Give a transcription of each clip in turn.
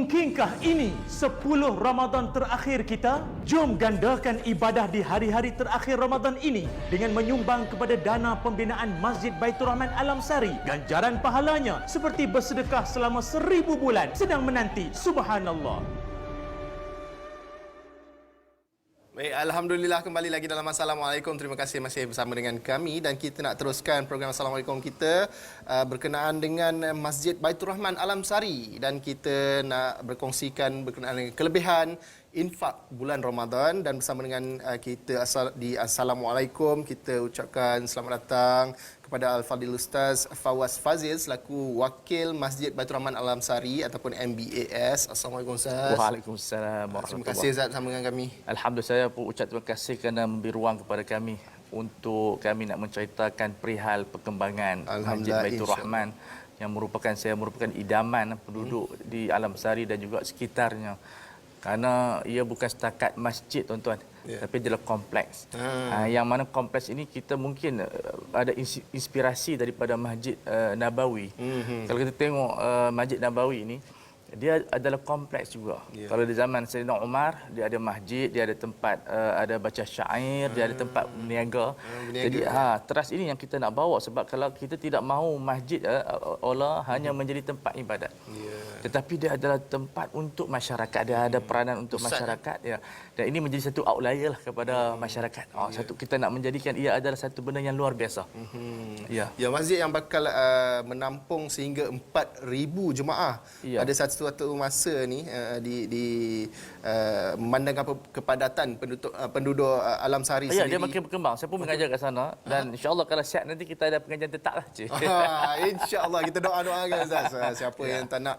Mungkinkah ini 10 Ramadan terakhir kita? Jom gandakan ibadah di hari-hari terakhir Ramadan ini dengan menyumbang kepada dana pembinaan Masjid Baitur Rahman Alam Sari. Ganjaran pahalanya seperti bersedekah selama 1000 bulan sedang menanti. Subhanallah. Baik, Alhamdulillah kembali lagi dalam Assalamualaikum. Terima kasih masih bersama dengan kami dan kita nak teruskan program Assalamualaikum kita berkenaan dengan Masjid Baitur Rahman Alam Sari, dan kita nak berkongsikan berkenaan dengan kelebihan infak bulan Ramadan. Dan bersama dengan kita di Assalamualaikum, kita ucapkan selamat datang kepada Al-Fadhil Ustaz Fawaz Fazil selaku Wakil Masjid Baitur Rahman Alam Sari ataupun MBAS. Assalamualaikum Ustaz. Waalaikumsalam warahmatullahi. Terima kasih Ustaz bersama dengan kami. Alhamdulillah, saya pun ucap terima kasih kerana memberi ruang kepada kami untuk kami nak menceritakan perihal perkembangan Masjid Baitur Rahman yang merupakan idaman penduduk di Alam Sari dan juga sekitarnya. Kerana ia bukan setakat masjid tuan-tuan, tapi adalah kompleks. Yang mana kompleks ini kita mungkin ada inspirasi daripada Masjid Nabawi. Kalau kita tengok Masjid Nabawi ini, dia adalah kompleks juga. Kalau di zaman Sayyidina Umar, dia ada masjid, dia ada tempat ada baca syair, dia ada tempat berniaga. Jadi teras ini yang kita nak bawa, sebab kalau kita tidak mahu masjid olah hanya menjadi tempat ibadat. Tetapi dia adalah tempat untuk masyarakat, dia ada peranan untuk masyarakat ya. Dan ini menjadi satu outlier lah kepada masyarakat. Satu kita nak menjadikan ia adalah satu benda yang luar biasa. Ya, masjid yang bakal menampung sehingga 4000 jemaah pada satu masa ni memandangkan kepadatan penduduk Alam Sari sendiri. Dia makin berkembang. Saya pun mengajar kat sana dan insya-Allah kalau siap nanti kita ada pengajian tetap lah. Insya-Allah kita doa-doakan Ustaz. Siapa yang tak nak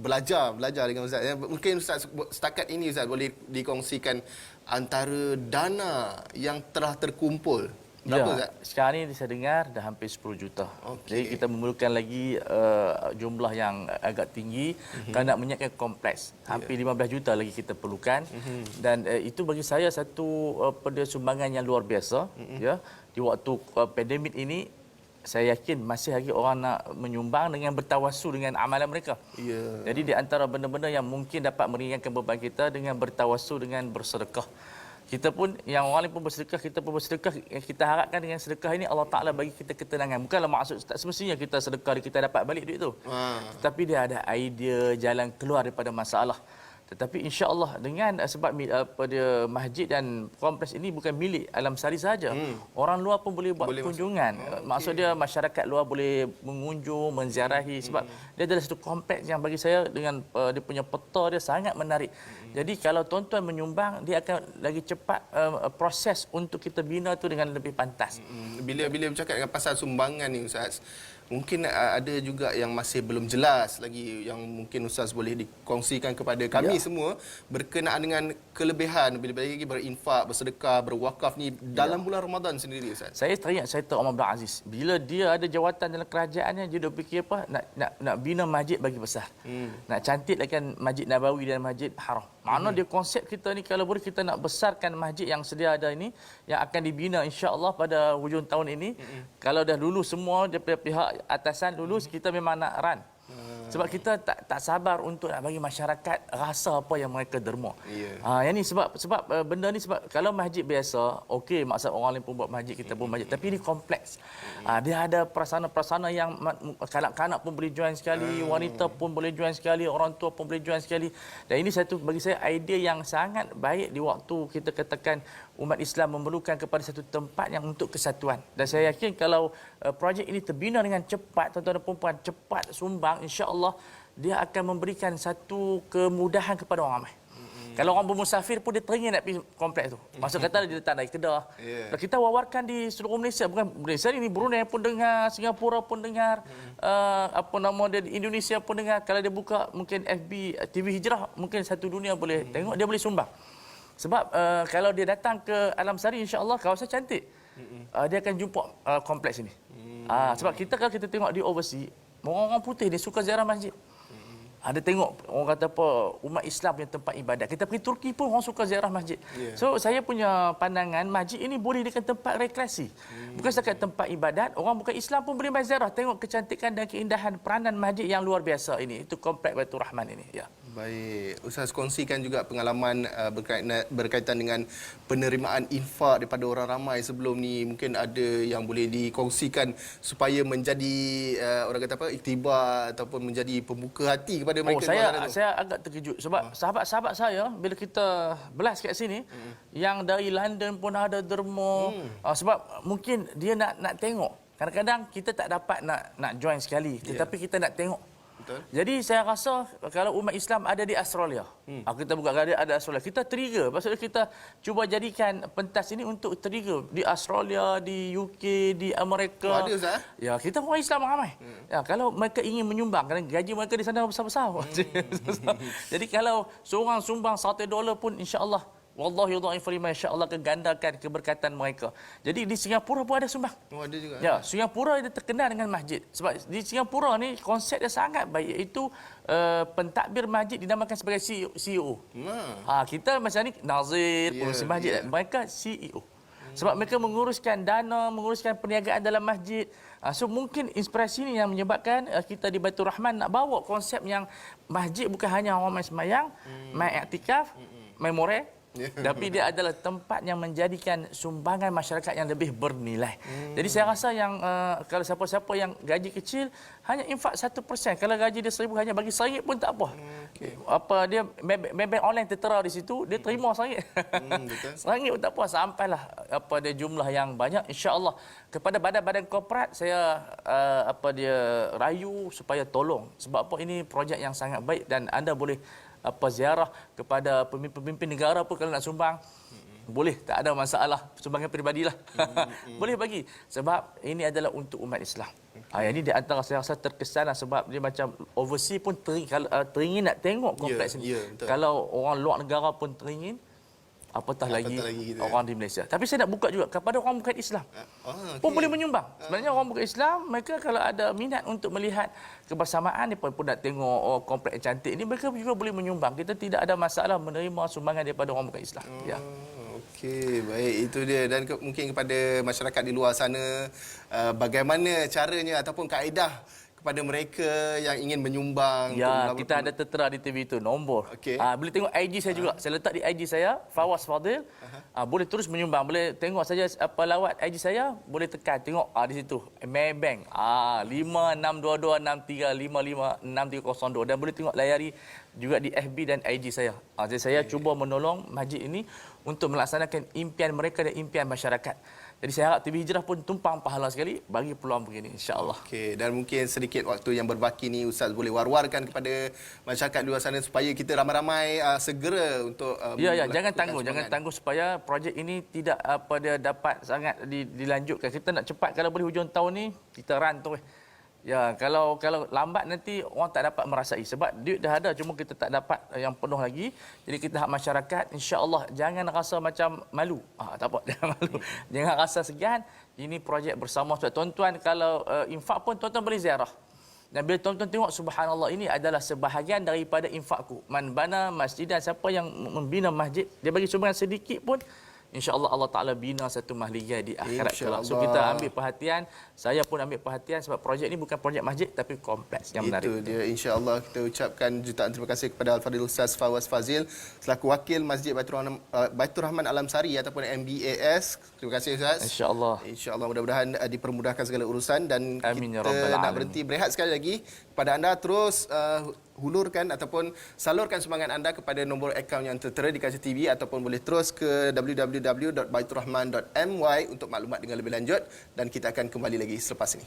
belajar dengan Ustaz. Mungkin Ustaz setakat ini Ustaz boleh dikongsikan antara dana yang telah terkumpul. Berapa Ustaz? Sekarang ni saya dengar dah hampir 10 juta. Jadi kita memerlukan lagi jumlah yang agak tinggi kerana nak menyiapkan kompleks. Hampir 15 juta lagi kita perlukan. Dan itu bagi saya satu sumbangan yang luar biasa. Ya, di waktu pandemik ini saya yakin masih lagi orang nak menyumbang dengan bertawassul dengan amalan mereka. Jadi di antara benda-benda yang mungkin dapat meringankan beban kita dengan bertawassul dengan bersedekah. Kita pun, yang orang lain pun bersedekah, kita pun bersedekah. Kita harapkan dengan sedekah ini Allah Ta'ala bagi kita ketenangan. Bukanlah maksud tak semestinya kita sedekah kita dapat balik duit tu. Tetapi dia ada idea jalan keluar daripada masalah. Tetapi insya-Allah dengan sebab pada masjid dan kompleks ini bukan milik Alam Sari saja. Orang luar pun boleh buat kunjungan. Maksud dia masyarakat luar boleh mengunjung, menziarahi sebab dia adalah satu kompleks yang bagi saya dengan dia punya peta dia sangat menarik. Jadi kalau tuan-tuan menyumbang, dia akan lagi cepat proses untuk kita bina tu dengan lebih pantas. Bila bercakap dengan pasal sumbangan ni Ustaz, mungkin ada juga yang masih belum jelas lagi yang mungkin Ustaz boleh dikongsikan kepada kami semua berkenaan dengan kelebihan bila lagi berinfak, bersedekah, berwakaf ni dalam bulan Ramadan sendiri Ustaz. Saya teringat cerita Umar bin Aziz. Bila dia ada jawatan dalam kerajaannya, dia dah fikir apa? Nak bina masjid bagi besar. Nak cantikkan Masjid Nabawi dan Masjid Haram. Mana dia konsep kita ni, kalau boleh kita nak besarkan masjid yang sedia ada ini yang akan dibina insya-Allah pada hujung tahun ini. Kalau dah lulus semua daripada pihak atasan lulus, kita memang nak run. Sebab kita tak sabar untuk nak bagi masyarakat rasa apa yang mereka derma. Yang ni sebab benda ni, sebab kalau masjid biasa, okey, maksud orang lain pun buat masjid, kita pun masjid, tapi ini kompleks. Dia ada prasana-prasana yang kanak-kanak pun boleh join sekali, wanita pun boleh join sekali, orang tua pun boleh join sekali. Dan ini satu bagi saya idea yang sangat baik di waktu kita katakan umat Islam memerlukan kepada satu tempat yang untuk kesatuan. Dan saya yakin kalau projek ini terbina dengan cepat, tuan-tuan dan puan-puan, cepat sumbang, insya-Allah dia akan memberikan satu kemudahan kepada orang ramai. Kalau orang bermusafir pun dia teringin nak pergi kompleks tu. Maksud kata dia letak dari Kedah. Kita wawarkan di seluruh Malaysia, bukan Malaysia ni, Brunei pun dengar, Singapura pun dengar, di Indonesia pun dengar. Kalau dia buka mungkin FB TV Hijrah, mungkin satu dunia boleh tengok, dia boleh sumbang. Sebab kalau dia datang ke Alam Sari, insya-Allah kawasan cantik. Dia akan jumpa kompleks ini. Sebab kita kalau kita tengok di overseas, orang-orang putih dia suka ziarah masjid. Ada tengok orang kata apa umat Islam punya tempat ibadat. Kita pergi Turki pun orang suka ziarah masjid. Yeah. So saya punya pandangan masjid ini boleh dijadikan tempat rekreasi. Bukan setakat tempat ibadat, orang bukan Islam pun boleh ziarah. Tengok kecantikan dan keindahan peranan masjid yang luar biasa ini. Itu Kompleks Baitur Rahman ini. Ya. Baik, Ustaz kongsikan juga pengalaman berkaitan dengan penerimaan infak daripada orang ramai sebelum ni. Mungkin ada yang boleh dikongsikan supaya menjadi orang kata apa, iktibar ataupun menjadi pembuka hati kepada mereka. Saya agak terkejut sebab sahabat-sahabat saya bila kita belas kat sini yang dari London pun ada derma sebab mungkin dia nak tengok. Kadang-kadang kita tak dapat nak join sekali tetapi kita nak tengok. Betul. Jadi saya rasa kalau umat Islam ada di Australia, kita buka ada Australia, kita trigger. Maksudnya kita cuba jadikan pentas ini untuk trigger di Australia, di UK, di Amerika. Ada Ustaz? Ya, kita orang Islam ramai. Ya, kalau mereka ingin menyumbang, kerana gaji mereka di sana besar-besar. Jadi kalau seorang sumbang $1 pun insya-Allah wallahi yudha'ifu liman yasha, Allah akan gandakan keberkatan mereka. Jadi di Singapura pun ada sumbang. Oh, ada juga. Ya, Singapura dia terkenal dengan masjid. Sebab di Singapura ni konsep dia sangat baik, iaitu pentadbir masjid dinamakan sebagai CEO. Kita macam ni nazir, pengurusi masjid. Mereka CEO. Sebab mereka menguruskan dana, menguruskan perniagaan dalam masjid. So mungkin inspirasi ini yang menyebabkan kita di Baitur Rahman nak bawa konsep yang masjid bukan hanya orang main sembahyang, main iktikaf, main moreh. Tapi dia adalah tempat yang menjadikan sumbangan masyarakat yang lebih bernilai. Jadi saya rasa yang kalau siapa-siapa yang gaji kecil hanya infak 1%. Kalau gaji dia RM1,000 hanya bagi RM1 pun tak apa. Apa dia maybank online tertera di situ, dia terima RM1. RM1 pun tak apa, sampailah apa dia jumlah yang banyak, insya-Allah. Kepada badan-badan korporat saya rayu supaya tolong. Sebab apa, ini projek yang sangat baik dan anda boleh ziarah kepada pemimpin negara pun kalau nak sumbang boleh, tak ada masalah, sumbangan peribadilah. Boleh bagi sebab ini adalah untuk umat Islam. Ini di antara saya rasa terkesan sebab dia macam overseas pun teringin nak tengok kompleks ini. Kalau orang luar negara pun teringin, apatah lagi orang di Malaysia. Tapi saya nak buka juga kepada orang bukan Islam. Pun boleh menyumbang. Sebenarnya orang bukan Islam, mereka kalau ada minat untuk melihat kebersamaan, dia pun nak tengok kompleks yang cantik ini, mereka juga boleh menyumbang. Kita tidak ada masalah menerima sumbangan daripada orang bukan Islam. Ya. Okey, baik, itu dia. Dan mungkin kepada masyarakat di luar sana, bagaimana caranya ataupun kaedah kepada mereka yang ingin menyumbang. Ya, kita ada tertera di TV itu nombor. Boleh tengok IG saya juga. Saya letak di IG saya, Fawaz Fadil. Boleh terus menyumbang. Boleh tengok saja lawat IG saya, boleh tekan tengok di situ. Maybank 562263556302 dan boleh tengok layari juga di FB dan IG saya. Jadi saya cuba menolong masjid ini untuk melaksanakan impian mereka dan impian masyarakat. Jadi saya harap TV Hijrah pun tumpang pahala sekali bagi peluang begini, insya-Allah. Okey, dan mungkin sedikit waktu yang berbaki ni Ustaz boleh war-warkan kepada masyarakat di luar sana supaya kita ramai-ramai segera untuk jangan tangguh supaya projek ini tidak dia dapat sangat dilanjutkan. Kita nak cepat, kalau boleh hujung tahun ni kita run terus. Ya, kalau lambat nanti orang tak dapat merasai sebab duit dah ada cuma kita tak dapat yang penuh lagi. Jadi kita hak masyarakat insya-Allah jangan rasa macam malu. Tak apa, jangan malu. Jangan rasa segan. Ini projek bersama sebab tuan-tuan kalau infak pun tuan-tuan boleh ziarah. Dan bila tuan-tuan tengok subhanallah, ini adalah sebahagian daripada infakku. Man bana masjidan, siapa yang membina masjid, dia bagi sumbangan sedikit pun insya-Allah Allah Taala bina satu mahligai di akhirat kelak. So kita ambil perhatian, saya pun ambil perhatian sebab projek ini bukan projek masjid tapi kompleks yang menarik. Itu dia, insya-Allah kita ucapkan jutaan terima kasih kepada Al-Fadhil Ustaz Fawaz Fazil selaku wakil Masjid Baitur Rahman Alam Sari ataupun MBAS. Terima kasih Ustaz. Insya-Allah. Insya-Allah mudah-mudahan dipermudahkan segala urusan dan Amin, kita nak berhenti berehat sekali lagi kepada anda terus hulurkan ataupun salurkan sumbangan anda kepada nombor akaun yang tertera di kaca TV ataupun boleh terus ke www.baiturrahman.my untuk maklumat dengan lebih lanjut dan kita akan kembali lagi selepas ini.